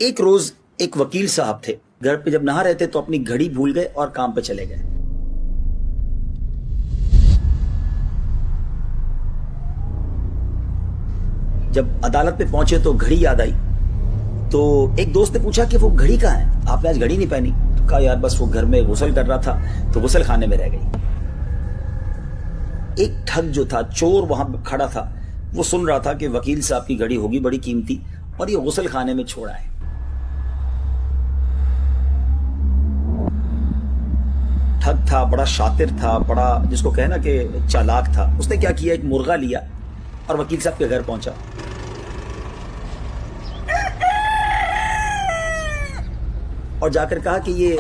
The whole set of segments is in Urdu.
ایک روز ایک وکیل صاحب تھے، گھر پہ جب نہا رہے تھے تو اپنی گھڑی بھول گئے اور کام پہ چلے گئے۔ جب عدالت پہ پہنچے تو گھڑی یاد آئی، تو ایک دوست نے پوچھا کہ وہ گھڑی کہاں ہے، آپ نے آج گھڑی نہیں پہنی؟ تو کہا یار بس وہ گھر میں غسل کر رہا تھا تو غسل خانے میں رہ گئی۔ ایک ٹھگ جو تھا، چور وہاں کھڑا تھا، وہ سن رہا تھا کہ وکیل صاحب کی گھڑی ہوگی بڑی قیمتی اور یہ غسل خانے میں چھوڑا ہے۔ ٹھگ تھا، بڑا شاطر تھا، بڑا جس کو کہنا کہ چالاک تھا۔ اس نے کیا کیا، ایک مرغا لیا اور وکیل صاحب کے گھر پہنچا اور جا کر کہا کہ یہ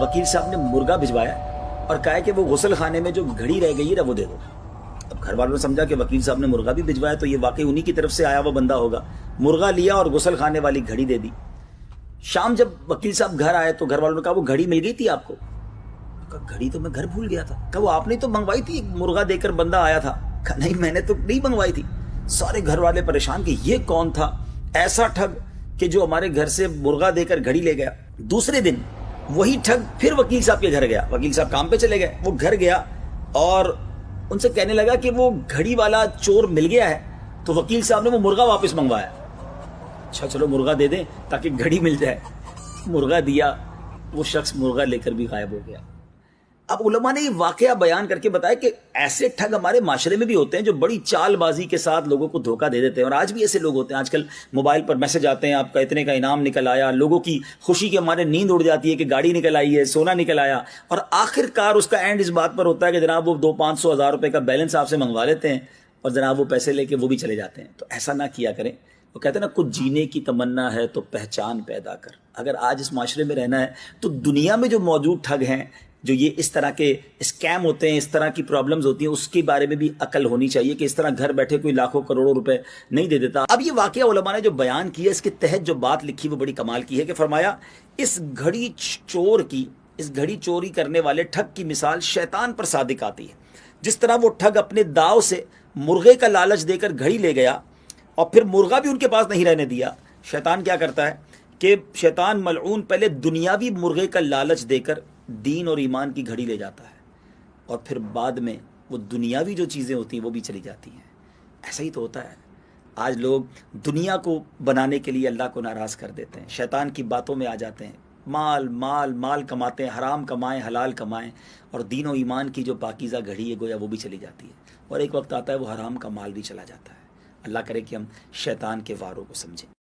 وکیل صاحب نے مرغا بھجوایا اور کہا کہ وہ غسل خانے میں جو گھڑی رہ گئی ہے وہ دے دو۔ اب گھر والوں نے سمجھا کہ وکیل صاحب نے مرغا بھی بھجوایا تو یہ واقعی انہی کی طرف سے آیا ہوا بندہ ہوگا۔ مرغا لیا اور غسل خانے والی گھڑی دے دی۔ شام جب وکیل صاحب گھر آئے تو گھر والوں نے کہا وہ گھڑی مل گئی تھی آپ کو؟ کہا گھڑی تو میں گھر بھول گیا تھا۔ کہا وہ آپ نے تو منگوائی تھی، ایک مرغا دے کر بندہ آیا تھا۔ کہا نہیں میں نے تو نہیں منگوائی تھی۔ سارے گھر والے پریشان کہ یہ کون تھا ایسا ٹھگ کہ جو ہمارے گھر سے مرغا دے کر گھڑی لے گیا۔ دوسرے دن وہی ٹھگ پھر وکیل صاحب کے گھر گیا، وکیل صاحب کام پہ چلے گئے، وہ گھر گیا اور ان سے کہنے لگا کہ وہ گھڑی والا چور مل گیا ہے۔ تو وکیل صاحب نے وہ مرغا واپس منگوایا۔ اچھا چلو مرغا دے دیں تاکہ گھڑی مل جائے۔ مرغا دیا، وہ شخص مرغا لے کر بھی غائب ہو گیا۔ اب علماء نے یہ واقعہ بیان کر کے بتایا کہ ایسے ٹھگ ہمارے معاشرے میں بھی ہوتے ہیں جو بڑی چال بازی کے ساتھ لوگوں کو دھوکہ دے دیتے ہیں، اور آج بھی ایسے لوگ ہوتے ہیں۔ آج کل موبائل پر میسج آتے ہیں آپ کا اتنے کا انعام نکل آیا، لوگوں کی خوشی کے ہمارے نیند اڑ جاتی ہے کہ گاڑی نکل آئی ہے، سونا نکل آیا، اور آخر کار اس کا اینڈ اس بات پر ہوتا ہے کہ جناب وہ 200-500 ہزار روپے کا بیلنس آپ سے منگوا لیتے ہیں اور جناب وہ پیسے لے کے وہ بھی چلے جاتے ہیں۔ تو ایسا نہ کیا کریں۔ وہ کہتے ہیں نا، کچھ جینے کی تمنا ہے تو پہچان پیدا کر۔ اگر آج اس معاشرے میں رہنا ہے تو دنیا میں جو موجود ٹھگ ہیں، جو یہ اس طرح کے اسکیم ہوتے ہیں، اس طرح کی پرابلمز ہوتی ہیں، اس کے بارے میں بھی عقل ہونی چاہیے کہ اس طرح گھر بیٹھے کوئی لاکھوں کروڑوں روپے نہیں دے دیتا۔ اب یہ واقعہ علماء نے جو بیان کیا، اس کے تحت جو بات لکھی وہ بڑی کمال کی ہے کہ فرمایا اس گھڑی چوری کرنے والے ٹھگ کی مثال شیطان پر صادق آتی ہے۔ جس طرح وہ ٹھگ اپنے داؤ سے مرغے کا لالچ دے کر گھڑی لے گیا اور پھر مرغا بھی ان کے پاس نہیں رہنے دیا، شیطان کیا کرتا ہے کہ شیطان ملعون پہلے دنیاوی مرغے کا لالچ دے کر دین اور ایمان کی گھڑی لے جاتا ہے اور پھر بعد میں وہ دنیاوی جو چیزیں ہوتی ہیں وہ بھی چلی جاتی ہیں۔ ایسا ہی تو ہوتا ہے۔ آج لوگ دنیا کو بنانے کے لیے اللہ کو ناراض کر دیتے ہیں، شیطان کی باتوں میں آ جاتے ہیں، مال مال مال کماتے ہیں، حرام کمائیں حلال کمائیں، اور دین و ایمان کی جو پاکیزہ گھڑی ہے گویا وہ بھی چلی جاتی ہے، اور ایک وقت آتا ہے وہ حرام کا مال بھی چلا جاتا ہے۔ اللہ کرے کہ ہم شیطان کے واروں کو سمجھیں۔